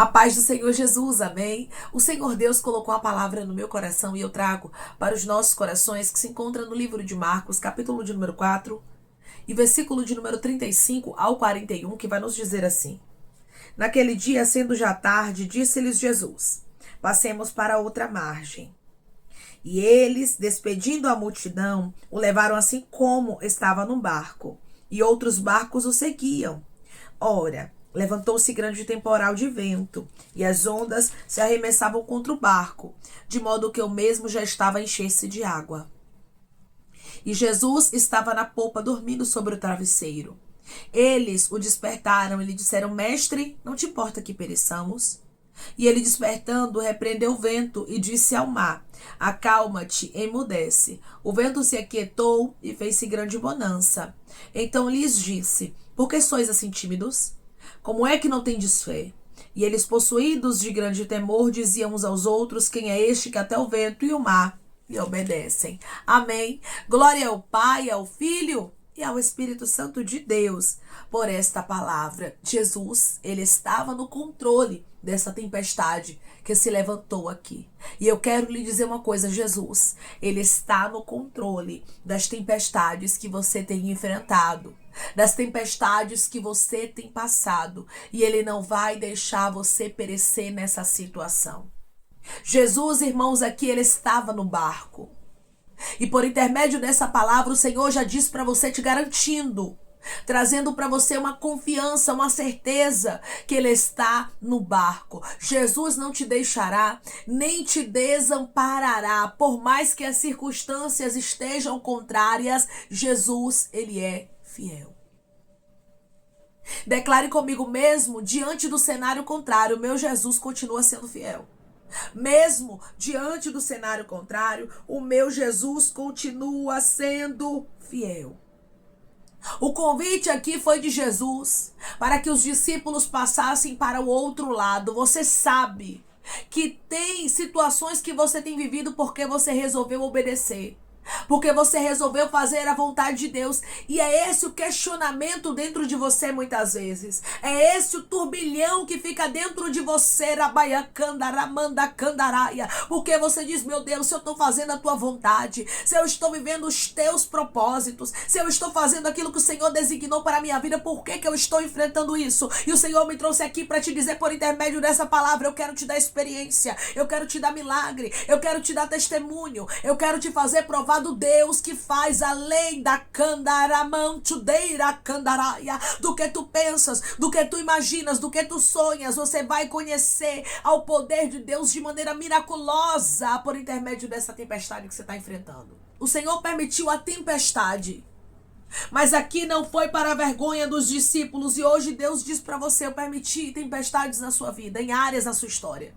A paz do Senhor Jesus, amém? O Senhor Deus colocou a palavra no meu coração e eu trago para os nossos corações, que se encontra no livro de Marcos, capítulo de número 4, e versículo de número 35 ao 41, que vai nos dizer assim: Naquele dia, sendo já tarde, disse-lhes Jesus: Passemos para outra margem. E eles, despedindo a multidão, o levaram assim como estava num barco, e outros barcos o seguiam. Ora, levantou-se grande temporal de vento, e as ondas se arremessavam contra o barco, de modo que o mesmo já estava a encher-se de água. E Jesus estava na popa, dormindo sobre o travesseiro. Eles o despertaram e lhe disseram: Mestre, não te importa que pereçamos? E ele, despertando, repreendeu o vento e disse ao mar: Acalma-te, emudece. O vento se aquietou e fez-se grande bonança. Então lhes disse: Por que sois assim tímidos? Como é que não tendes fé? E eles, possuídos de grande temor, diziam uns aos outros: Quem é este que até o vento e o mar lhe obedecem? Amém. Glória ao Pai, ao Filho e ao Espírito Santo de Deus por esta palavra. Jesus, ele estava no controle dessa tempestade que se levantou aqui. E eu quero lhe dizer uma coisa: Jesus, ele está no controle das tempestades que você tem enfrentado, das tempestades que você tem passado, e ele não vai deixar você perecer nessa situação. Jesus, irmãos, aqui ele estava no barco. E por intermédio dessa palavra, o Senhor já disse para você, te garantindo, trazendo para você uma confiança, uma certeza que ele está no barco. Jesus não te deixará, nem te desamparará. Por mais que as circunstâncias estejam contrárias, Jesus, ele é fiel. Declare comigo: mesmo diante do cenário contrário, meu Jesus continua sendo fiel. Mesmo diante do cenário contrário, o meu Jesus continua sendo fiel. O convite aqui foi de Jesus para que os discípulos passassem para o outro lado. Você sabe que tem situações que você tem vivido porque você resolveu obedecer, porque você resolveu fazer a vontade de Deus. E é esse o questionamento dentro de você muitas vezes. É esse o turbilhão que fica dentro de você, porque você diz: meu Deus, se eu estou fazendo a tua vontade, se eu estou vivendo os teus propósitos, se eu estou fazendo aquilo que o Senhor designou para a minha vida, por que eu estou enfrentando isso? E o Senhor me trouxe aqui para te dizer, por intermédio dessa palavra: eu quero te dar experiência, eu quero te dar milagre, eu quero te dar testemunho, eu quero te fazer provar do Deus que faz além da candaramantudeira candaraia, do que tu pensas, do que tu imaginas, do que tu sonhas. Você vai conhecer ao poder de Deus de maneira miraculosa por intermédio dessa tempestade que você está enfrentando. O Senhor permitiu a tempestade, mas aqui não foi para a vergonha dos discípulos. E hoje Deus diz para você: eu permiti tempestades na sua vida, em áreas da sua história,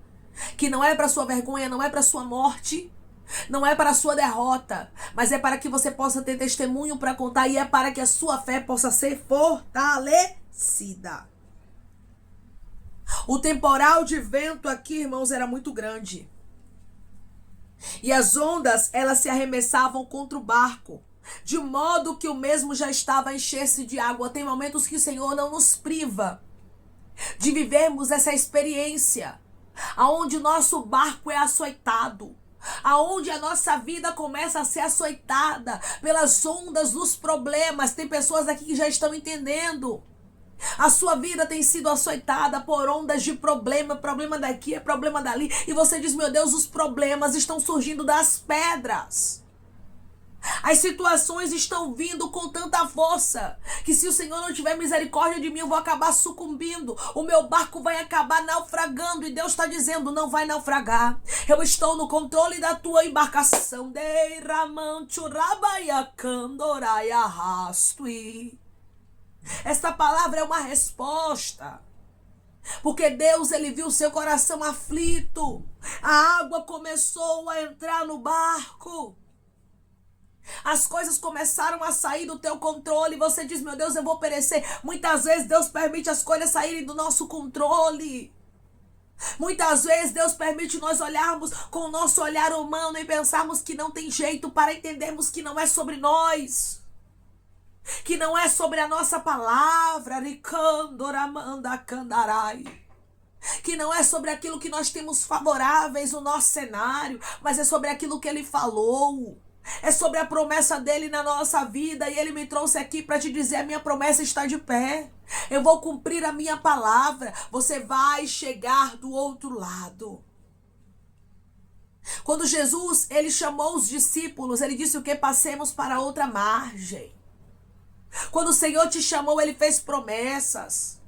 que não é para sua vergonha, não é para sua morte, não é para a sua derrota, mas é para que você possa ter testemunho para contar, e é para que a sua fé possa ser fortalecida. O temporal de vento aqui, irmãos, era muito grande. E as ondas, elas se arremessavam contra o barco, de modo que o mesmo já estava a encher-se de água. Tem momentos que o Senhor não nos priva de vivermos essa experiência, aonde o nosso barco é açoitado, aonde a nossa vida começa a ser açoitada pelas ondas dos problemas. Tem pessoas aqui que já estão entendendo. A sua vida tem sido açoitada por ondas de problema daqui, é problema dali, e você diz: meu Deus, os problemas estão surgindo das pedras. As situações estão vindo com tanta força que, se o Senhor não tiver misericórdia de mim, eu vou acabar sucumbindo. O meu barco vai acabar naufragando. E Deus está dizendo: não vai naufragar. Eu estou no controle da tua embarcação. Esta palavra é uma resposta, porque Deus, ele viu o seu coração aflito. A água começou a entrar no barco. As coisas começaram a sair do teu controle. Você diz: meu Deus, eu vou perecer. Muitas vezes Deus permite as coisas saírem do nosso controle. Muitas vezes Deus permite nós olharmos com o nosso olhar humano e pensarmos que não tem jeito, para entendermos que não é sobre nós, que não é sobre a nossa palavra. que não é sobre aquilo que nós temos favoráveis no nosso cenário, mas é sobre aquilo que ele falou. É sobre a promessa dele na nossa vida. E ele me trouxe aqui para te dizer: a minha promessa está de pé. Eu vou cumprir a minha palavra. Você vai chegar do outro lado. Quando Jesus, ele chamou os discípulos, ele disse o que? Passemos para outra margem. Quando o Senhor te chamou, ele fez promessas.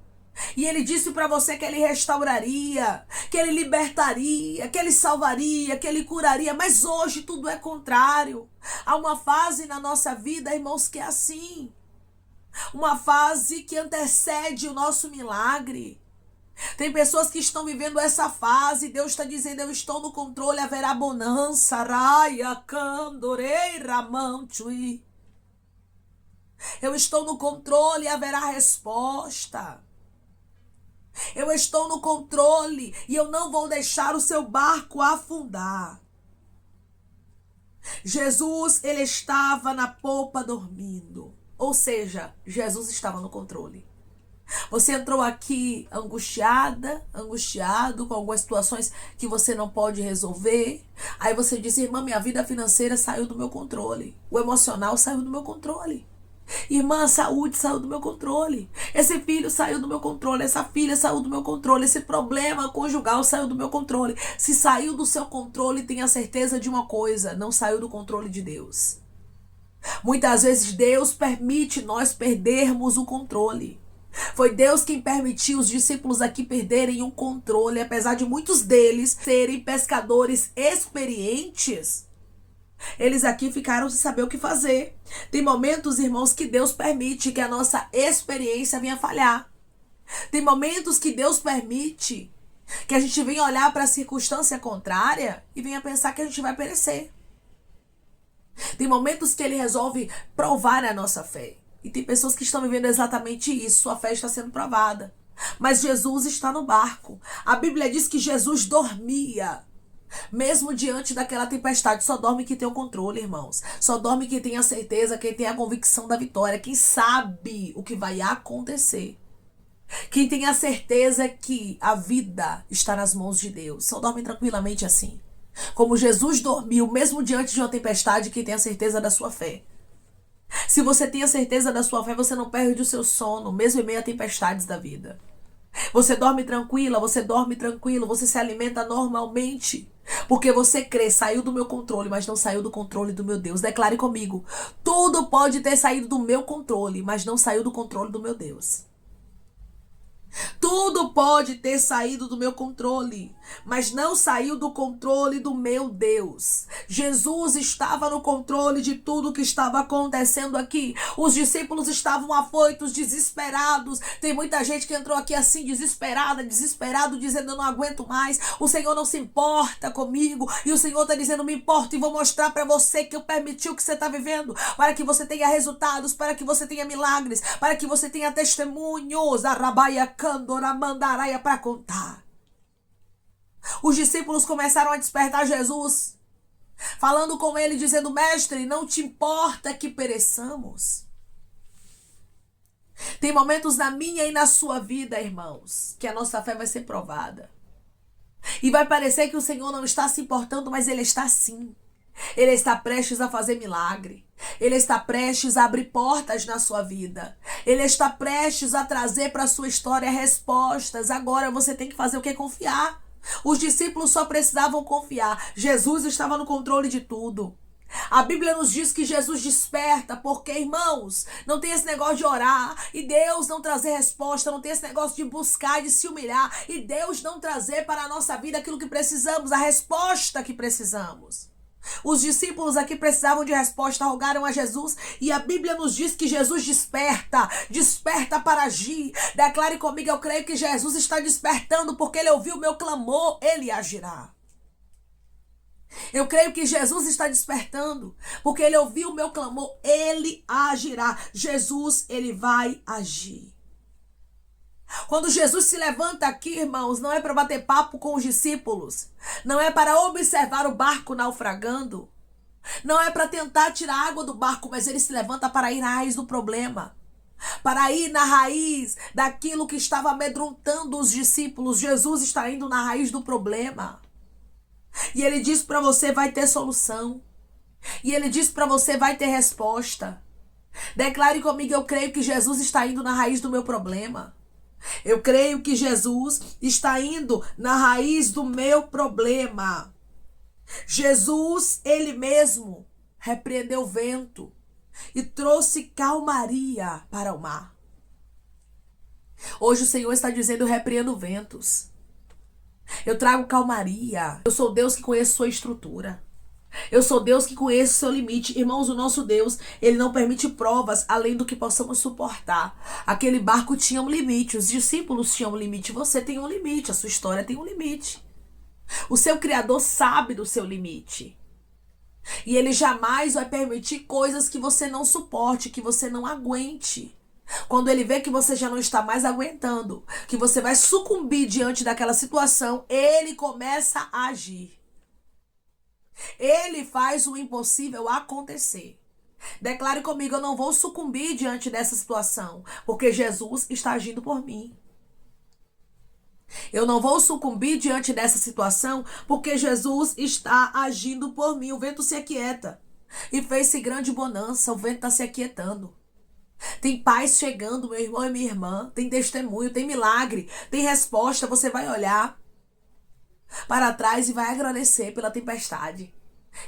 E ele disse para você que ele restauraria, que ele libertaria, que ele salvaria, que ele curaria. Mas hoje tudo é contrário. Há uma fase na nossa vida, irmãos, que é assim. Uma fase que antecede o nosso milagre. Tem pessoas que estão vivendo essa fase. Deus está dizendo: eu estou no controle, haverá bonança. Raia, candorei, ramantui. Eu estou no controle, haverá resposta. Eu estou no controle e eu não vou deixar o seu barco afundar. Jesus, ele estava na popa dormindo. Ou seja, Jesus estava no controle. Você entrou aqui angustiada, angustiado com algumas situações que você não pode resolver. Aí você diz: irmã, minha vida financeira saiu do meu controle. O emocional saiu do meu controle. Irmã, a saúde saiu do meu controle. Esse filho saiu do meu controle. Essa filha saiu do meu controle. Esse problema conjugal saiu do meu controle. Se saiu do seu controle, tenha certeza de uma coisa: não saiu do controle de Deus. Muitas vezes Deus permite nós perdermos o controle. Foi Deus quem permitiu os discípulos aqui perderem o controle, apesar de muitos deles serem pescadores experientes. Eles aqui ficaram sem saber o que fazer. Tem momentos, irmãos, que Deus permite que a nossa experiência venha falhar. Tem momentos que Deus permite que a gente venha olhar para a circunstância contrária e venha pensar que a gente vai perecer. Tem momentos que Ele resolve provar a nossa fé. E tem pessoas que estão vivendo exatamente isso. Sua fé está sendo provada. Mas Jesus está no barco. A Bíblia diz que Jesus dormia. Mesmo diante daquela tempestade. Só dorme quem tem o controle, irmãos. Só dorme quem tem a certeza, quem tem a convicção da vitória. Quem sabe o que vai acontecer. Quem tem a certeza que a vida está nas mãos de Deus. Só dorme tranquilamente assim. Como Jesus dormiu, mesmo diante de uma tempestade, quem tem a certeza da sua fé. Se você tem a certeza da sua fé, você não perde o seu sono, mesmo em meio a tempestades da vida. Você dorme tranquila, você dorme tranquilo, você se alimenta normalmente. Porque você crê: saiu do meu controle, mas não saiu do controle do meu Deus. Declare comigo: tudo pode ter saído do meu controle, mas não saiu do controle do meu Deus. Tudo pode ter saído do meu controle, mas não saiu do controle do meu Deus. Jesus estava no controle de tudo que estava acontecendo aqui. Os discípulos estavam afoitos, desesperados. Tem muita gente que entrou aqui assim, desesperado, dizendo: eu não aguento mais. O Senhor não se importa comigo. E o Senhor está dizendo: me importa e vou mostrar para você que eu permiti o que você está vivendo, para que você tenha resultados, para que você tenha milagres, para que você tenha testemunhos. Arabaia Candora Mandaraia para contar. Os discípulos começaram a despertar Jesus, falando com ele, dizendo: mestre, não te importa que pereçamos? Tem momentos na minha e na sua vida, irmãos, que a nossa fé vai ser provada. E vai parecer que o Senhor não está se importando, mas Ele está sim. Ele está prestes a fazer milagre. Ele está prestes a abrir portas na sua vida. Ele está prestes a trazer para a sua história respostas. Agora você tem que fazer o que? Confiar. Os discípulos só precisavam confiar. Jesus estava no controle de tudo. A Bíblia nos diz que Jesus desperta, porque, irmãos, não tem esse negócio de orar e Deus não trazer resposta, não tem esse negócio de buscar, de se humilhar e Deus não trazer para a nossa vida aquilo que precisamos, a resposta que precisamos. Os discípulos aqui precisavam de resposta, rogaram a Jesus e a Bíblia nos diz que Jesus desperta para agir. Declare comigo: eu creio que Jesus está despertando porque Ele ouviu o meu clamor, Ele agirá. Eu creio que Jesus está despertando porque Ele ouviu o meu clamor, Ele agirá. Jesus, Ele vai agir. Quando Jesus se levanta aqui, irmãos, não é para bater papo com os discípulos, não é para observar o barco naufragando, não é para tentar tirar água do barco, mas Ele se levanta para ir à raiz do problema. para ir na raiz daquilo que estava amedrontando os discípulos. Jesus está indo na raiz do problema. E ele diz para você, vai ter solução. E ele diz para você, vai ter resposta. Declare comigo, eu creio que Jesus está indo na raiz do meu problema. Eu creio que Jesus está indo na raiz do meu problema. Jesus, ele mesmo, repreendeu o vento e trouxe calmaria para o mar. Hoje o Senhor está dizendo, eu repreendo ventos. Eu trago calmaria. Eu sou Deus que conhece sua estrutura. Eu sou Deus que conhece o seu limite. Irmãos, o nosso Deus, ele não permite provas além do que possamos suportar. Aquele barco tinha um limite, os discípulos tinham um limite, você tem um limite, a sua história tem um limite. O seu Criador sabe do seu limite. E ele jamais vai permitir coisas que você não suporte, que você não aguente. Quando ele vê que você já não está mais aguentando, que você vai sucumbir diante daquela situação, ele começa a agir. Ele faz o impossível acontecer. Declare comigo, eu não vou sucumbir diante dessa situação, porque Jesus está agindo por mim. Eu não vou sucumbir diante dessa situação, porque Jesus está agindo por mim. O vento se aquieta. E fez-se grande bonança, o vento está se aquietando. Tem paz chegando, meu irmão e minha irmã. Tem testemunho, tem milagre, tem resposta. Você vai olhar para trás e vai agradecer pela tempestade.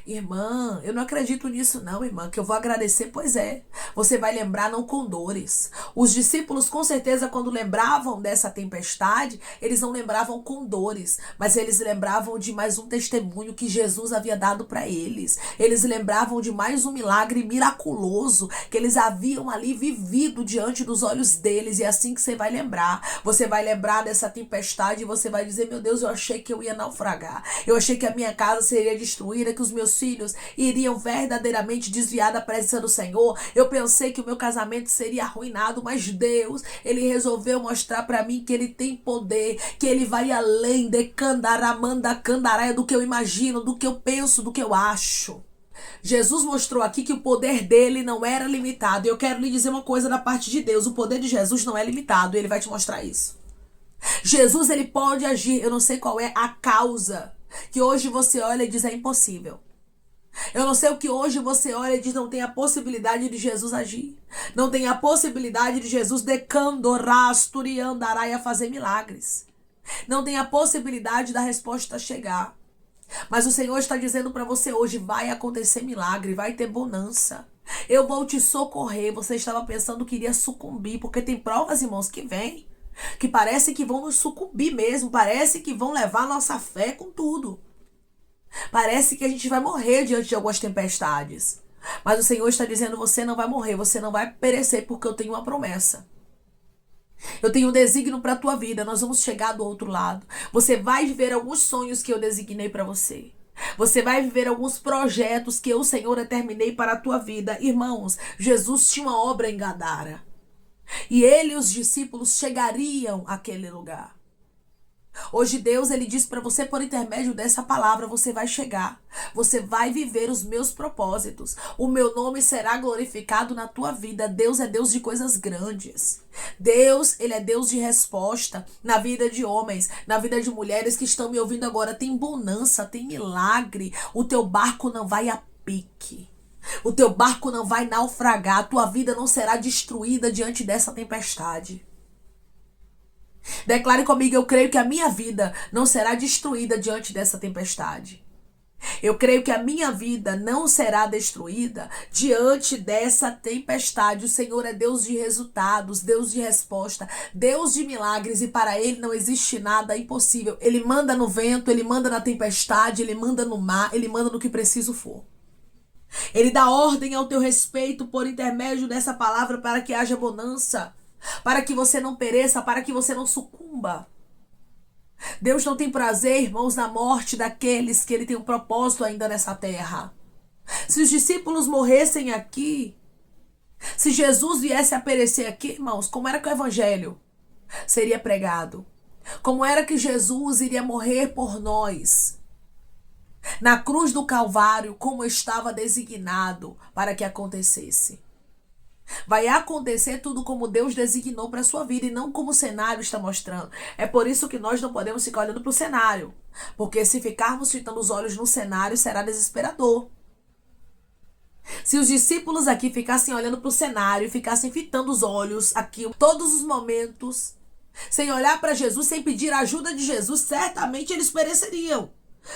Irmã, eu não acredito nisso não, irmã, que eu vou agradecer, pois é. Você vai lembrar não com dores. Os discípulos, com certeza, quando lembravam dessa tempestade, eles não lembravam com dores, mas eles lembravam de mais um testemunho que Jesus havia dado para eles. Eles lembravam de mais um milagre miraculoso que eles haviam ali vivido diante dos olhos deles. E é assim que você vai lembrar. Você vai lembrar dessa tempestade e você vai dizer, meu Deus, eu achei que eu ia naufragar. Eu achei que a minha casa seria destruída, que os meus filhos iriam verdadeiramente desviar da presença do Senhor. Eu pensei que o meu casamento seria arruinado, mas Deus, ele resolveu mostrar para mim que ele tem poder, que ele vai além de candaramanda candaraia do que eu imagino, do que eu penso, do que eu acho. Jesus mostrou aqui que o poder dele não era limitado. E eu quero lhe dizer uma coisa da parte de Deus, o poder de Jesus não é limitado, ele vai te mostrar isso. Jesus, ele pode agir, eu não sei qual é a causa que hoje você olha e diz é impossível. Eu não sei o que hoje você olha e diz não tem a possibilidade de Jesus agir. Não tem a possibilidade de Jesus decandorasturiandarai a fazer milagres. Não tem a possibilidade da resposta chegar. Mas o Senhor está dizendo para você hoje, vai acontecer milagre, vai ter bonança. Eu vou te socorrer. Você estava pensando que iria sucumbir, porque tem provas, irmãos, que vêm, que parece que vão nos sucumbir mesmo, parece que vão levar nossa fé com tudo. Parece que a gente vai morrer diante de algumas tempestades. Mas o Senhor está dizendo, você não vai morrer, você não vai perecer, porque eu tenho uma promessa. Eu tenho um desígnio para a tua vida, nós vamos chegar do outro lado. Você vai viver alguns sonhos que eu designei para você. Você vai viver alguns projetos que eu, Senhor, determinei para a tua vida. Irmãos, Jesus tinha uma obra em Gadara. E ele e os discípulos chegariam àquele lugar. Hoje Deus, ele diz para você, por intermédio dessa palavra, você vai chegar. Você vai viver os meus propósitos. O meu nome será glorificado na tua vida. Deus é Deus de coisas grandes. Deus, ele é Deus de resposta na vida de homens, na vida de mulheres que estão me ouvindo agora. Tem bonança, tem milagre. O teu barco não vai a pique. O teu barco não vai naufragar. A tua vida não será destruída diante dessa tempestade. Declare comigo, eu creio que a minha vida não será destruída diante dessa tempestade. Eu creio que a minha vida não será destruída diante dessa tempestade. O Senhor é Deus de resultados, Deus de resposta, Deus de milagres, e para Ele não existe nada impossível. Ele manda no vento, Ele manda na tempestade, Ele manda no mar, Ele manda no que preciso for. Ele dá ordem ao teu respeito por intermédio dessa palavra para que haja bonança, para que você não pereça, para que você não sucumba. Deus não tem prazer, irmãos, na morte daqueles que ele tem um propósito ainda nessa terra. Se os discípulos morressem aqui, se Jesus viesse a perecer aqui, irmãos, como era que o evangelho seria pregado? Como era que Jesus iria morrer por nós? Na cruz do Calvário, como estava designado para que acontecesse. Vai acontecer tudo como Deus designou para a sua vida e não como o cenário está mostrando. É por isso que nós não podemos ficar olhando para o cenário. Porque se ficarmos fitando os olhos no cenário, será desesperador. Se os discípulos aqui ficassem olhando para o cenário e ficassem fitando os olhos aqui todos os momentos, sem olhar para Jesus, sem pedir a ajuda de Jesus, certamente eles pereceriam.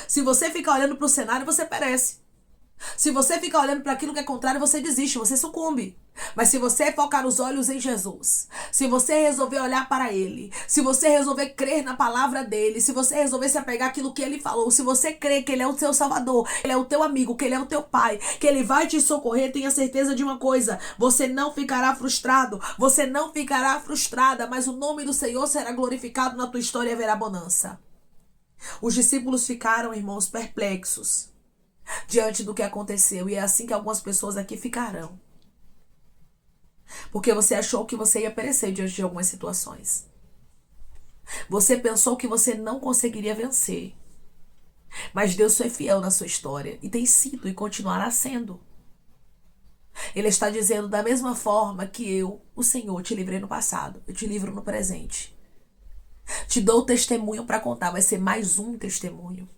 Se você ficar olhando para o cenário, você perece. Se você ficar olhando para aquilo que é contrário, você desiste, você sucumbe. Mas se você focar os olhos em Jesus, se você resolver olhar para Ele, se você resolver crer na palavra dEle, se você resolver se apegar àquilo que Ele falou, se você crer que Ele é o seu Salvador, Ele é o teu amigo, que Ele é o teu Pai, que Ele vai te socorrer, tenha certeza de uma coisa: você não ficará frustrado, você não ficará frustrada, mas o nome do Senhor será glorificado na tua história e haverá bonança. Os discípulos ficaram, irmãos, perplexos diante do que aconteceu, e é assim que algumas pessoas aqui ficarão. Porque você achou que você ia perecer diante de algumas situações. Você pensou que você não conseguiria vencer. Mas Deus foi fiel na sua história e tem sido e continuará sendo. Ele está dizendo: da mesma forma que eu, o Senhor, te livrei no passado, eu te livro no presente. Te dou testemunho para contar, vai ser mais um testemunho.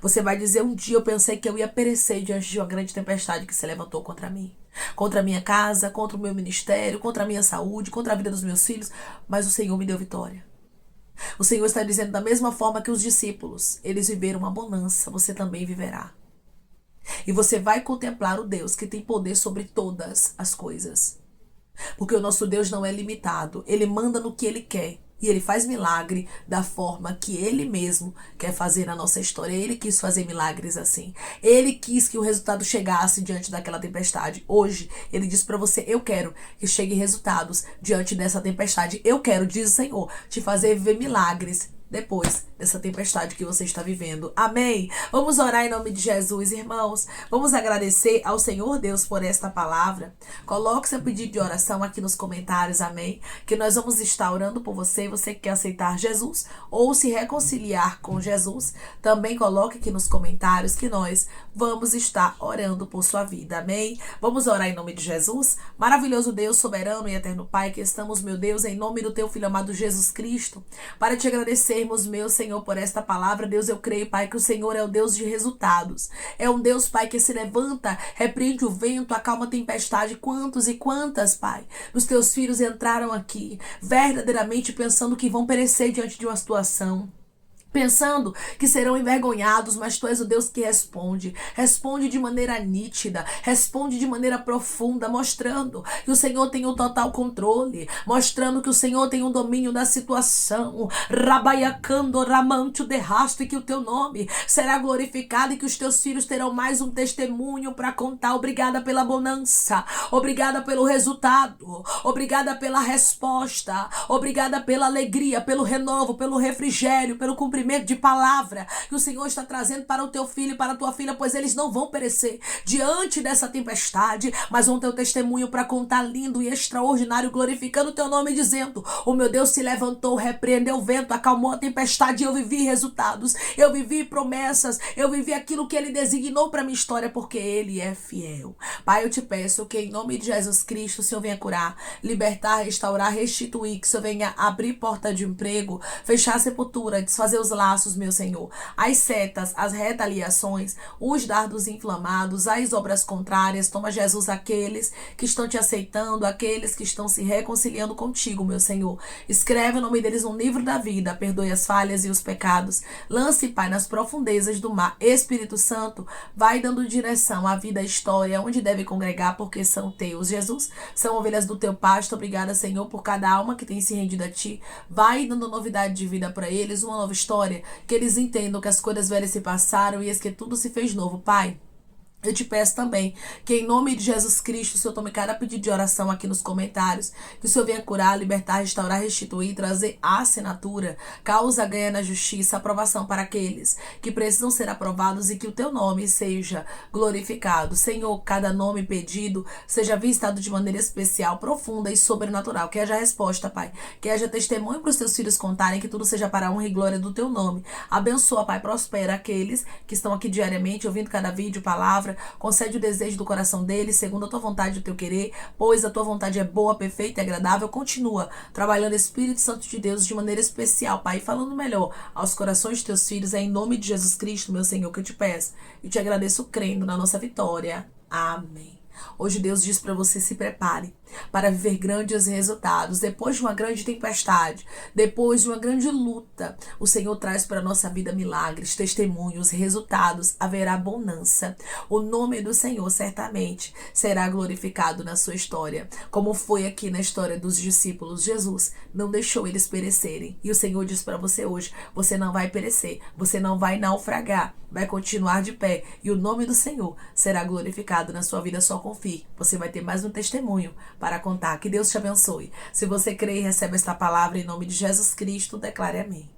Você vai dizer: um dia eu pensei que eu ia perecer diante de uma grande tempestade que se levantou contra mim. Contra a minha casa, contra o meu ministério, contra a minha saúde, contra a vida dos meus filhos. Mas o Senhor me deu vitória. O Senhor está dizendo: da mesma forma que os discípulos, eles viveram uma bonança, você também viverá. E você vai contemplar o Deus que tem poder sobre todas as coisas. Porque o nosso Deus não é limitado. Ele manda no que Ele quer. E Ele faz milagre da forma que Ele mesmo quer fazer na nossa história. Ele quis fazer milagres assim. Ele quis que o resultado chegasse diante daquela tempestade. Hoje, Ele diz para você: eu quero que chegue resultados diante dessa tempestade. Eu quero, diz o Senhor, te fazer viver milagres depois dessa tempestade que você está vivendo. Amém? Vamos orar em nome de Jesus, irmãos. Vamos agradecer ao Senhor Deus por esta palavra. Coloque seu pedido de oração aqui nos comentários, amém? Que nós vamos estar orando por você. Você que quer aceitar Jesus ou se reconciliar com Jesus, também coloque aqui nos comentários que nós vamos estar orando por sua vida, amém? Vamos orar em nome de Jesus. Maravilhoso Deus, soberano e eterno Pai, que estamos, meu Deus, em nome do teu Filho amado Jesus Cristo, para te agradecer, meu Senhor, por esta palavra. Deus, eu creio, Pai, que o Senhor é o Deus de resultados. É um Deus, Pai, que se levanta, repreende o vento, acalma a tempestade. Quantos e quantas, Pai, dos teus filhos entraram aqui verdadeiramente pensando que vão perecer diante de uma situação, pensando que serão envergonhados, mas tu és o Deus que responde. Responde de maneira nítida, responde de maneira profunda, mostrando que o Senhor tem o total controle, mostrando que o Senhor tem o domínio da situação. Rabaiacando, ramante o derrasto, e que o teu nome será glorificado e que os teus filhos terão mais um testemunho para contar. Obrigada pela bonança, obrigada pelo resultado, obrigada pela resposta, obrigada pela alegria, pelo renovo, pelo refrigério, pelo cumprimento de palavra que o Senhor está trazendo para o teu filho e para a tua filha, pois eles não vão perecer diante dessa tempestade, mas vão ter o testemunho para contar, lindo e extraordinário, glorificando o teu nome, dizendo: o meu Deus se levantou, repreendeu o vento, acalmou a tempestade, e eu vivi resultados, eu vivi promessas, eu vivi aquilo que Ele designou para minha história, porque Ele é fiel. Pai, eu te peço que em nome de Jesus Cristo o Senhor venha curar, libertar, restaurar, restituir, que o Senhor venha abrir porta de emprego, fechar a sepultura, desfazer os laços, meu Senhor, as setas, as retaliações, os dardos inflamados, as obras contrárias. Toma, Jesus, aqueles que estão te aceitando, aqueles que estão se reconciliando contigo, meu Senhor. Escreve o nome deles no livro da vida, perdoe as falhas e os pecados. Lance, Pai, nas profundezas do mar. Espírito Santo, vai dando direção à vida, à história, onde deve congregar, porque são teus, Jesus. São ovelhas do teu pasto. Obrigada, Senhor, por cada alma que tem se rendido a ti. Vai dando novidade de vida para eles, uma nova história, que eles entendam que as coisas velhas se passaram e que tudo se fez novo, Pai. Eu te peço também que em nome de Jesus Cristo o Senhor tome cada pedido de oração aqui nos comentários, que o Senhor venha curar, libertar, restaurar, restituir, trazer a assinatura, causa ganha na justiça, aprovação para aqueles que precisam ser aprovados e que o teu nome seja glorificado. Senhor, cada nome pedido seja visitado de maneira especial, profunda e sobrenatural. Que haja resposta, Pai. Que haja testemunho para os teus filhos contarem, que tudo seja para a honra e glória do teu nome. Abençoa, Pai, prospera aqueles que estão aqui diariamente ouvindo cada vídeo, palavra, palavra, concede o desejo do coração dele, segundo a tua vontade e o teu querer, pois a tua vontade é boa, perfeita e agradável. Continua trabalhando, Espírito Santo de Deus, de maneira especial, Pai, falando melhor aos corações de teus filhos. É em nome de Jesus Cristo, meu Senhor, que eu te peço e te agradeço crendo na nossa vitória. Amém. Hoje Deus diz para você: se prepare para viver grandes resultados. Depois de uma grande tempestade, depois de uma grande luta, o Senhor traz para a nossa vida milagres, testemunhos, resultados, haverá bonança. O nome do Senhor certamente será glorificado na sua história, como foi aqui na história dos discípulos. Jesus não deixou eles perecerem. E o Senhor diz para você hoje: você não vai perecer, você não vai naufragar, vai continuar de pé. E o nome do Senhor será glorificado na sua vida. Só confie, você vai ter mais um testemunho para contar. Que Deus te abençoe. Se você crê e recebe esta palavra em nome de Jesus Cristo, declare amém.